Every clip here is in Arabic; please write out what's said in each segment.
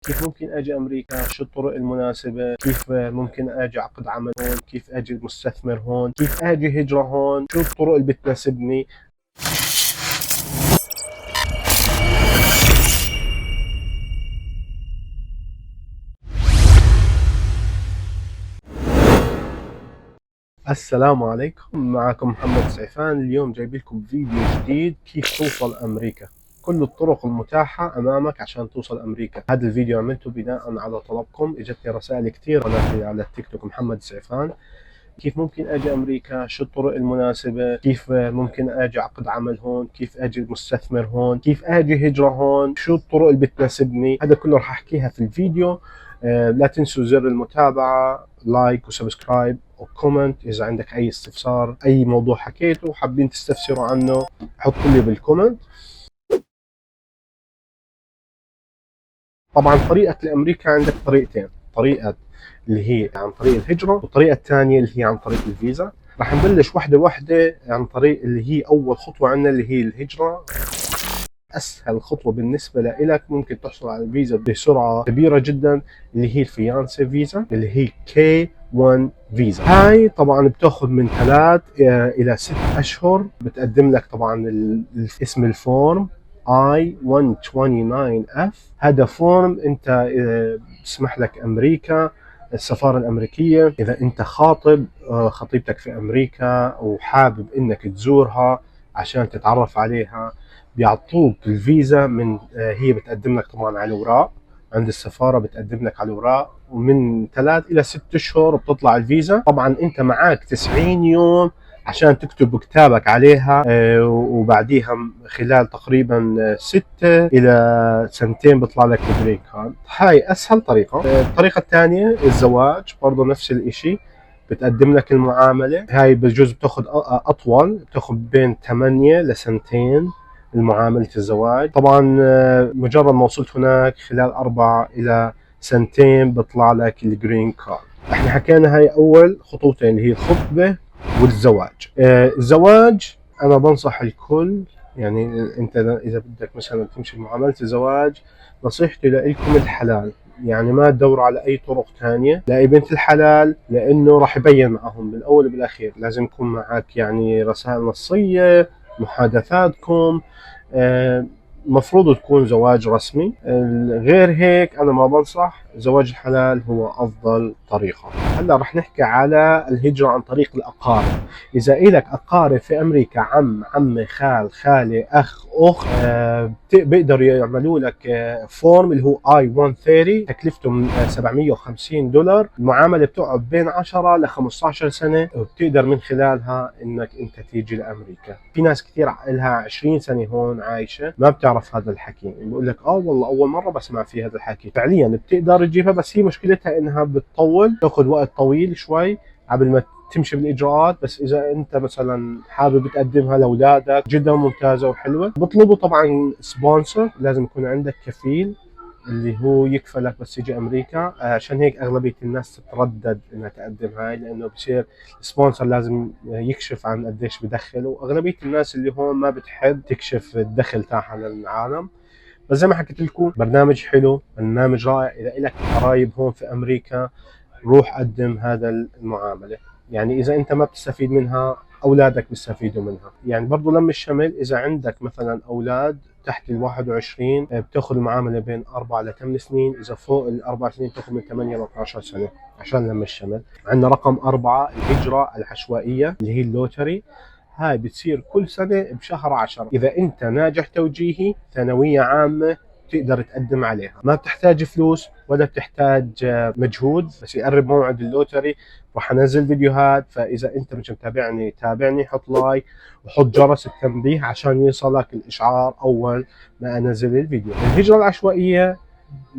كيف ممكن اجي امريكا؟ شو الطرق المناسبه؟ كيف ممكن اجي عقد عمل هون؟ كيف اجي مستثمر هون؟ كيف اجي هجره هون؟ شو الطرق اللي بتناسبني؟ السلام عليكم، معكم محمد سعفان. اليوم جايب لكم فيديو جديد كيف توصل امريكا. كل الطرق المتاحة امامك عشان توصل امريكا. هذا الفيديو عملته بناء على طلبكم، اجتني رسائل كثير على التيك توك محمد سعفان. كيف ممكن اجي امريكا؟ شو الطرق المناسبة؟ كيف ممكن اجي عقد عمل هون؟ كيف اجي مستثمر هون؟ كيف اجي هجرة هون؟ شو الطرق اللي بتناسبني؟ هذا كله راح احكيها في الفيديو. لا تنسوا زر المتابعة، لايك وسبسكرايب وكومنت. اذا عندك اي استفسار، اي موضوع حكيته حابين تستفسروا عنه، حطوا لي بالكومنت. طبعا طريقة لأمريكا عندك طريقتين، طريقة اللي هي عن طريق الهجرة، والطريقة الثانية اللي هي عن طريق الفيزا. راح نبلش واحدة واحدة عن طريق اللي هي أول خطوة عندنا اللي هي الهجرة. أسهل خطوة بالنسبة لك ممكن تحصل على الفيزا بسرعة كبيرة جدا، اللي هي الفيانسي فيزا، اللي هي كي 1 فيزا. هاي طبعا بتاخذ من 3 إلى 6 أشهر. بتقدم لك طبعا اسم الفورم I-129F. هذا فورم انت بسمح لك امريكا، السفارة الامريكية، اذا انت خاطب خطيبتك في امريكا وحابب انك تزورها عشان تتعرف عليها، بيعطوك الفيزا من هي بتقدم لك طبعا على الاوراق عند السفارة، بتقدم لك على الاوراق، ومن 3 الى 6 اشهر بتطلع الفيزا. طبعا انت معك 90 يوم عشان تكتب كتابك عليها، وبعديها خلال تقريبا 6 إلى سنتين بيطلع لك الجرين كارد. هاي أسهل طريقة. الطريقة الثانية الزواج، برضه نفس الإشي، بتقدم لك المعاملة. هاي بجوز بتاخذ أطول، بتاخذ بين 8 لسنتين المعاملة الزواج. طبعا مجرد ما وصلت هناك خلال 4 إلى سنتين بيطلع لك الجرين كارد. احنا حكينا هاي أول خطوتين اللي هي الخطبة والزواج. الزواج انا بنصح الكل، يعني انت اذا بدك مثلا تمشي بمعامله الزواج، نصيحتي لكم الحلال. يعني ما تدوروا على اي طرق ثانيه، لاقي بنت الحلال، لانه راح يبين معهم بالاول وبالاخير. لازم يكون معك يعني رسائل نصيه، محادثاتكم، مفروض تكون زواج رسمي. غير هيك انا ما بنصح. زواج الحلال هو افضل طريقه. هلا رح نحكي على الهجره عن طريق الاقارب. اذا إلك اقارب في امريكا، عم، عمه، خال، خاله، اخ، اخت، بيقدروا يعملوا لك فورم اللي هو اي 130. تكلفته من $750. المعامله بتقعد بين 10 ل 15 سنه، وبتقدر من خلالها انك انت تيجي لامريكا. في ناس كثير لها 20 سنه هون عايشه ما بتعرف هذا الحكي، بقول لك والله اول مره بسمع في هذا الحكي. فعليا بتقدر تجيبها، بس هي مشكلتها انها بتطول، تاخذ وقت طويل شوي قبل ما تمشي بالاجراءات. بس اذا انت مثلا حابب تقدمها لاولادك، جدا ممتازه وحلوه. بطلبوا طبعا سبونسر، لازم يكون عندك كفيل اللي هو يكفلك بس يجي امريكا. عشان هيك اغلبيه الناس تتردد انها تقدم هاي، لانه بصير سبونسر لازم يكشف عن قديش بدخل، واغلبيه الناس اللي هون ما بتحب تكشف الدخل تاعها للعالم. بس زي ما حكيت لكم، برنامج حلو، برنامج رائع. اذا لك قرايب هون في امريكا، روح قدم هذا المعامله. يعني اذا انت ما بتستفيد منها، اولادك بيستفيدوا منها. يعني برضو لم الشمل، اذا عندك مثلا اولاد تحت ال 21 بتاخذ المعامله بين 4 ل 8 سنين. اذا فوق ال 4 سنين بتاخذ من 8 ل 12 سنه عشان لم الشمل. عندنا رقم 4 الهجره العشوائيه اللي هي اللوتري. هاي بتصير كل سنة بشهر 10. إذا أنت ناجح توجيهي ثانوية عامة تقدر تقدم عليها. ما بتحتاج فلوس ولا بتحتاج مجهود. بس يقرب موعد اللوتري راح انزل فيديوهات. فاذا انت مش متابعني، تابعني، حط لايك وحط جرس التنبيه عشان يوصلك الاشعار اول ما انزل الفيديو. الهجرة العشوائية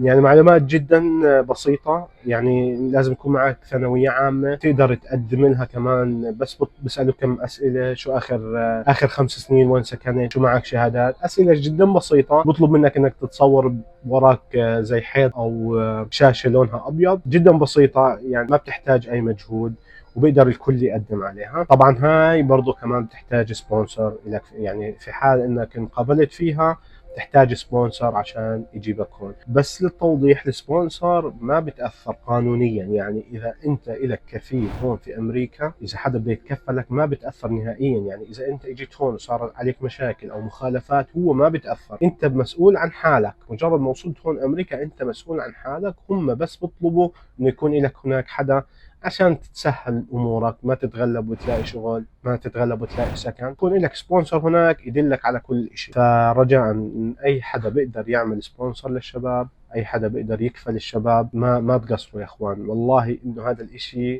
يعني معلومات جدا بسيطة. يعني لازم يكون معك ثانوية عامة، تقدر تقدم لها كمان. بس بسألوا كم أسئلة، شو آخر 5 سنين وين سكنت، شو معك شهادات. أسئلة جدا بسيطة. بطلب منك إنك تتصور وراك زي حيط أو شاشة لونها أبيض. جدا بسيطة، يعني ما بتحتاج أي مجهود، وبيقدر الكل يقدم عليها. طبعا هاي برضو كمان بتحتاج سبونسر لك، يعني في حال انك انقبلت فيها تحتاج سبونسر عشان يجيبك هون. بس للتوضيح، السبونسر ما بتأثر قانونيا، يعني إذا أنت إلك كفيل هون في أمريكا، إذا حدا بده يتكفلك ما بتأثر نهائيا. يعني إذا أنت إجيت هون وصار عليك مشاكل أو مخالفات هو ما بتأثر، أنت مسؤول عن حالك. مجرد ما وصلت هون أمريكا أنت مسؤول عن حالك، هم بس بيطلبوا إنه يكون إلك هناك حدا عشان تتسهل امورك، ما تتغلب وتلاقي شغل، ما تتغلب وتلاقي سكن، يكون لك سبونسر هناك يدلك على كل شيء. فرجاء من اي حدا بيقدر يعمل سبونسر للشباب، اي حدا بيقدر يكفل الشباب، ما تقصروا يا اخوان. والله انه هذا الاشي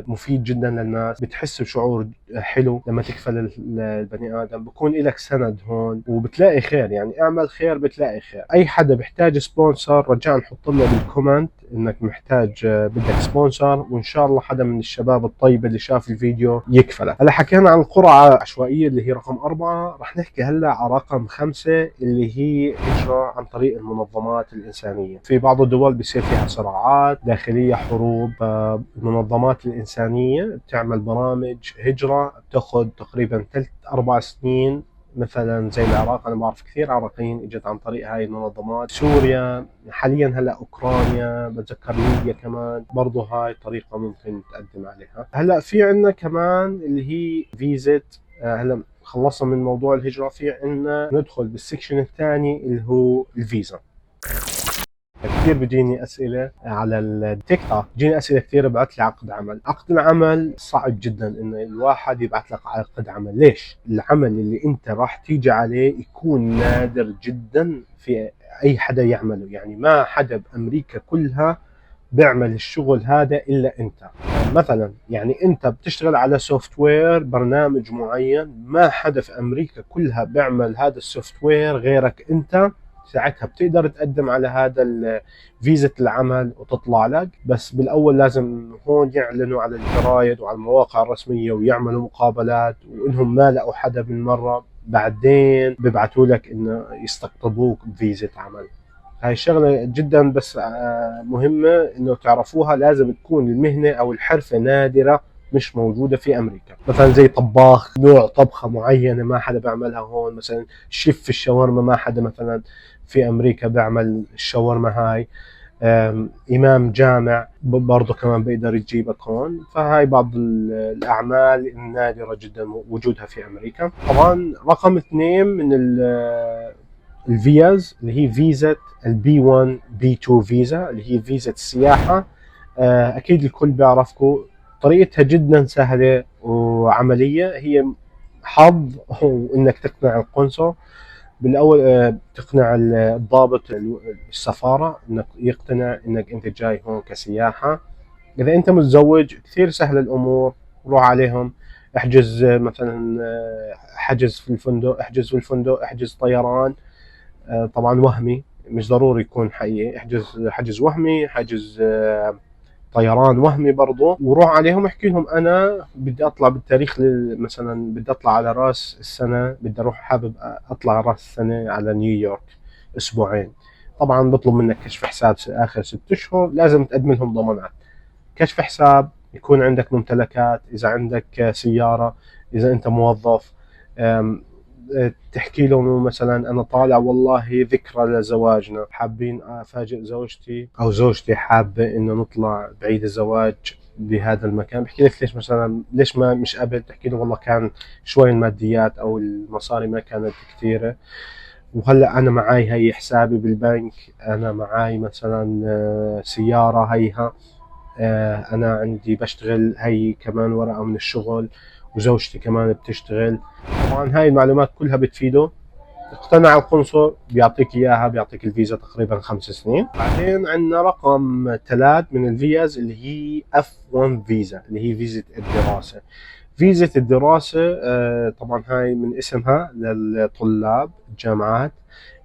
مفيد جدا للناس، بتحس بشعور حلو لما تكفل البني ادم، بكون لك سند هون وبتلاقي خير. يعني اعمل خير بتلاقي خير. اي حدا بيحتاج سبونسر رجاء نحط له بالكومنت انك محتاج بدك سبونسر، وان شاء الله حدا من الشباب الطيب اللي شاف الفيديو يكفلك. هلا حكينا عن القرعة العشوائية اللي هي رقم 4، رح نحكي هلا على رقم 5 اللي هي هجرة عن طريق المنظمات الإنسانية. في بعض الدول بيصير فيها صراعات داخلية، حروب، المنظمات الإنسانية بتعمل برامج هجرة بتاخذ تقريبا 3-4 سنين. مثلا زي العراق، انا بعرف كثير عراقيين اجت عن طريق هاي المنظمات. سوريا حاليا، هلا اوكرانيا، بتذكر ليبيا كمان برضه هاي طريقه ممكن تقدم عليها. هلا في عندنا كمان اللي هي فيزيت. هلا خلصنا من موضوع الهجره، في عندنا ندخل بالسكشن الثاني اللي هو الفيزا. كثير بيجيني اسئله على التيك توك، بيجيني اسئله كثير ابعث لي عقد عمل. عقد العمل صعب جدا انه الواحد يبعث لك عقد عمل. ليش؟ العمل اللي انت راح تيجي عليه يكون نادر جدا في اي حدا يعمله. يعني ما حدا بامريكا كلها بيعمل الشغل هذا الا انت. مثلا يعني انت بتشتغل على سوفت وير، برنامج معين، ما حدا في امريكا كلها بيعمل هذا السوفت وير غيرك انت. ساعتها بتقدر تقدم على هذا فيزا العمل وتطلع لك. بس بالاول لازم هون يعلنوا على الجرايد وعلى المواقع الرسميه ويعملوا مقابلات، وانهم ما لقوا حدا بالمره بعدين ببعثوا لك انه يستقطبوك بفيزا عمل. هاي الشغله جدا بس مهمه انه تعرفوها. لازم تكون المهنه او الحرفه نادره، مش موجوده في امريكا. مثلا زي طباخ، نوع طبخه معينه ما حدا بيعملها هون. مثلا شيف في الشاورما، ما حدا مثلا في امريكا بيعمل الشاورما هاي. امام جامع برضه كمان بيقدر يجيبك هون. فهاي بعض الاعمال النادره جدا وجودها في امريكا. طبعا رقم 2 من الفيز اللي هي فيزا البي 1 بي 2 فيزا، اللي هي فيزا السياحه. اكيد الكل بيعرفكم، طريقتها جدا سهله وعمليه. هي حظ وانك تقنع القنصل بالاول، تقنع الضابط السفاره انك يقتنع انك انت جاي هون كسياحه. اذا انت متزوج كثير سهل الامور، روح عليهم احجز مثلا حجز في الفندق، احجز في الفندق، احجز طيران. طبعا وهمي، مش ضروري يكون حقيقي. احجز حجز وهمي، حجز طيران وهمي برضه، وروح عليهم احكي لهم انا بدي اطلع بالتاريخ مثلا بدي اطلع على راس السنه، بدي اروح حابب اطلع راس السنه على نيويورك اسبوعين. طبعا بطلب منك كشف حساب اخر 6 اشهر، لازم تقدم لهم ضمانات. كشف حساب، يكون عندك ممتلكات، اذا عندك سياره، اذا انت موظف. تحكي لهم مثلا انا طالع والله ذكرى لزواجنا، حابين افاجئ زوجتي او زوجتي حابه انه نطلع بعيد الزواج بهذا المكان. بحكي لك ليش مثلا، ليش ما مش قبل؟ تحكي له والله كان شوي الماديات او المصاري ما كانت كثيره، وهلا انا معاي هي حسابي بالبنك، انا معاي مثلا سياره هيها، انا عندي بشتغل هي كمان ورقه من الشغل، وزوجتي كمان بتشتغل. طبعا هاي المعلومات كلها بتفيده. اقتنع القنصل بيعطيك اياها، بيعطيك الفيزا تقريبا 5 سنين. بعدين عندنا رقم 3 من الفيز اللي هي F1 فيزا، اللي هي فيزا الدراسة. فيزا الدراسة طبعا هاي من اسمها للطلاب الجامعات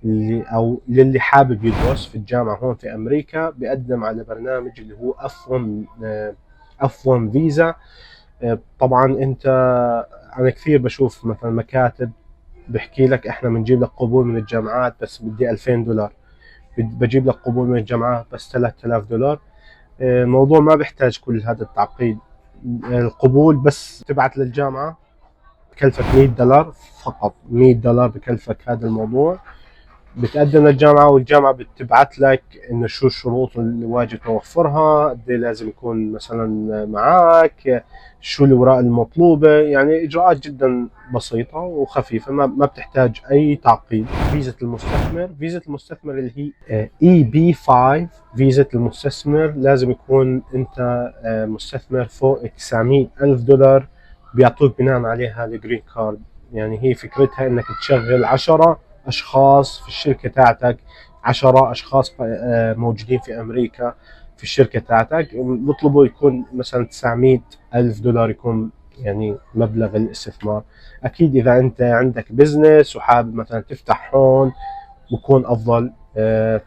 اللي او للي حابب يدرس في الجامعة هون في امريكا، بيقدم على برنامج اللي هو F1 فيزا. طبعا انت، انا كثير بشوف مثلا مكاتب بحكي لك احنا بنجيب لك قبول من الجامعات بس بدي $2000، بجيب لك قبول من الجامعات بس $3000. الموضوع ما بيحتاج كل هذا التعقيد. القبول بس تبعت للجامعة بكلفك $100 فقط، $100 بكلفك هذا الموضوع. بتقدم للجامعة والجامعة بتبعت لك إنه شو الشروط اللي واجب توفرها، قد إيه لازم يكون مثلا معك، شو الأوراق المطلوبة. يعني إجراءات جدا بسيطة وخفيفة، ما بتحتاج أي تعقيد. فيزة المستثمر اللي هي اي بي 5. فيزة المستثمر لازم يكون أنت مستثمر فوق 900 ألف دولار، بيعطوك بناء عليها الجرين كارد. يعني هي فكرتها إنك تشغل 10 أشخاص في الشركة تاعتك، 10 أشخاص موجودين في أمريكا في الشركة تاعتك، بيطلبوا يكون مثلا 900 ألف دولار يكون يعني مبلغ الاستثمار. أكيد إذا أنت عندك بزنس وحابب مثلا تفتح هون بكون أفضل.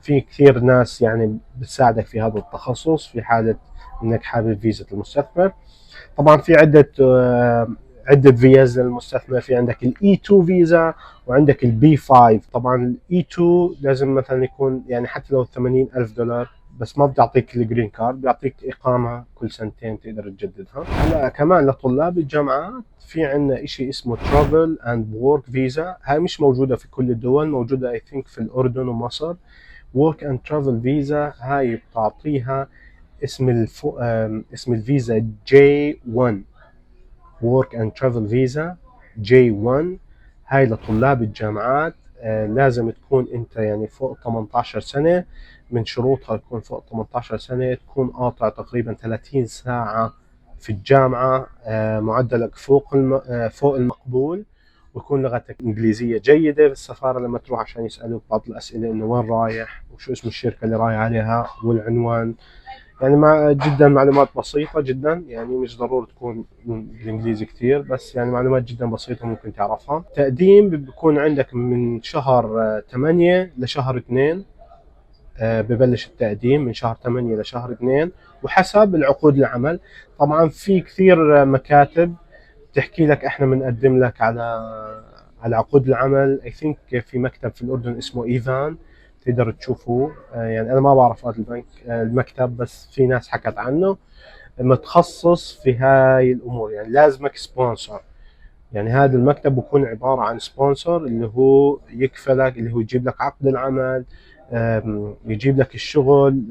في كثير ناس يعني بتساعدك في هذا التخصص في حالة إنك حابب فيزا المستثمر. طبعا في عدة فيز للمستثمر. في عندك الاي 2 فيزا وعندك البي 5. طبعا الاي 2 لازم مثلا يكون يعني حتى لو 80 ألف دولار، بس ما بتعطيك الجرين كارد، بيعطيك إقامة كل سنتين تقدر تجددها. هلا كمان لطلاب الجامعات في عندنا شيء اسمه ترافل اند ورك فيزا. هاي مش موجودة في كل الدول، موجودة اي ثينك في الأردن ومصر. ورك اند ترافل فيزا هاي بتعطيها اسم الفيزا J1. Work and Travel Visa J1. هاي لطلاب الجامعات. لازم تكون انت يعني فوق 18 سنة. من شروطها تكون فوق 18 سنة، تكون قاطع تقريبا 30 ساعة في الجامعة، معدلك فوق المقبول، ويكون لغتك إنجليزية جيدة. بالسفارة لما تروح عشان يسألوك بعض الأسئلة إنه وين رايح وشو اسم الشركة اللي رايح عليها والعنوان. يعني جدا معلومات بسيطة جدا، يعني مش ضروري تكون بالإنجليزي كثير، بس يعني معلومات جدا بسيطة ممكن تعرفها. تقديم بيكون عندك من شهر 8 لشهر 2. ببلش التقديم من شهر 8 لشهر 2 وحسب العقود العمل. طبعا في كثير مكاتب تحكي لك احنا بنقدم لك على عقود العمل. اي ثينك في مكتب في الاردن اسمه ايفان، تقدر تشوفوه. يعني انا ما بعرف هذا المكتب، بس في ناس حكت عنه، متخصص في هاي الامور. يعني لازمك سبونسر. يعني هذا المكتب بكون عبارة عن سبونسر اللي هو يكفلك، اللي هو يجيب لك عقد العمل، يجيب لك الشغل،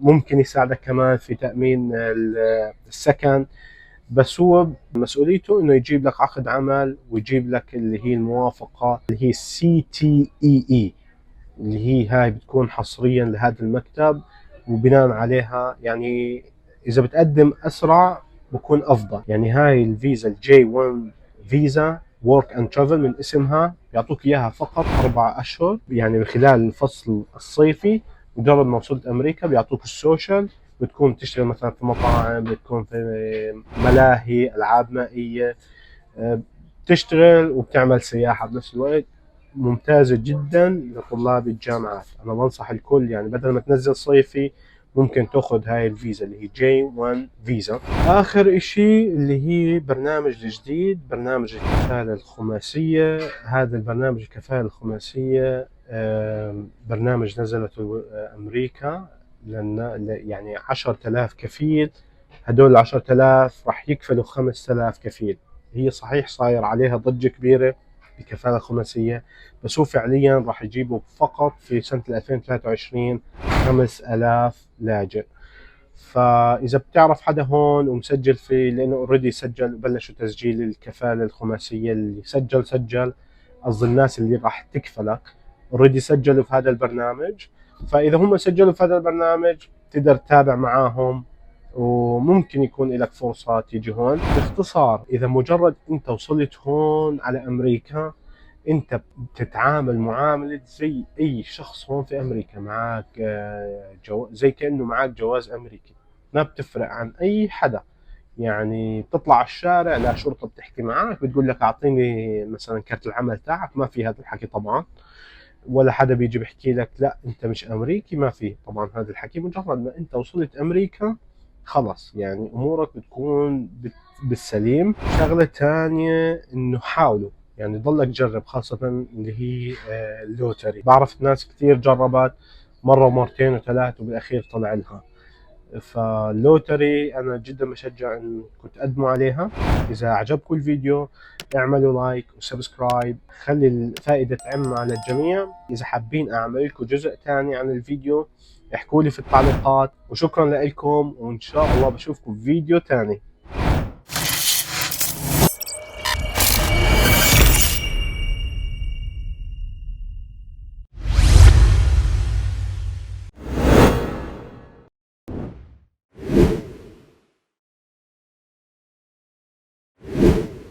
ممكن يساعدك كمان في تأمين السكن. بس هو مسؤوليته انه يجيب لك عقد عمل ويجيب لك اللي هي الموافقة اللي هي CTEE، اللي هي هاي بتكون حصريا لهذا المكتب. وبناء عليها يعني اذا بتقدم اسرع بكون افضل. يعني هاي الفيزا الجي 1 فيزا ورك اند ترافل من اسمها بيعطوك اياها فقط 4 اشهر، يعني من خلال الفصل الصيفي. مجرد ما وصلت امريكا بيعطوك السوشيال، بتكون تشتغل مثلا في مطاعم، بتكون في ملاهي العاب مائيه، بتشتغل وبتعمل سياحه بنفس الوقت. ممتازة جدا لطلاب الجامعات. أنا بنصح الكل يعني بدل ما تنزل صيفي ممكن تاخذ هاي الفيزا اللي هي J1 فيزا. آخر إشي اللي هي برنامج جديد، برنامج الكفالة الخماسية. هذا البرنامج الكفالة الخماسية برنامج نزلته أمريكا، لأن يعني 10,000 كفيل. هدول 10,000 راح يكفلوا 5,000 كفيل. هي صحيح صاير عليها ضجة كبيرة بكفالة خماسية، بس هو فعليا راح يجيبوا فقط في سنة 2023 5000 لاجئ. فإذا بتعرف حدا هون ومسجل فيه، لأنه اوريدي سجل وبلشوا تسجيل الكفالة الخماسية، اللي سجل قصدي الناس اللي راح تكفلك اوريدي سجلوا في هذا البرنامج. فإذا هم سجلوا في هذا البرنامج تقدر تتابع معاهم، وممكن يكون لك فرصة تيجي هون. باختصار إذا مجرد أنت وصلت هون على أمريكا، أنت بتتعامل معاملة زي أي شخص هون في أمريكا. معك زي كأنه معك جواز أمريكي، ما بتفرق عن أي حدا. يعني بتطلع على الشارع لا شرطة بتحكي معك بتقول لك أعطيني مثلا كارت العمل تاعك، ما في هذا الحكي طبعا. ولا حدا بيجي بيحكي لك لا أنت مش أمريكي، ما في طبعا هذا الحكي. مجرد ما أنت وصلت أمريكا خلص يعني امورك بتكون بالسليم. شغله ثانيه انه حاولوا يعني ضلك جرب، خاصه اللي هي اللوتري. بعرف ناس كثير جربت مره ومرتين وثلاث وبالاخير طلع لها. فاللوتري أنا جدا بشجع إنكم تقدموا عليها. إذا عجبكم الفيديو اعملوا لايك وسبسكرايب، خلي الفائدة تعم على الجميع. إذا حابين أعمل لكم جزء ثاني عن الفيديو احكوا لي في التعليقات، وشكرا لكم، وإن شاء الله بشوفكم في فيديو ثاني.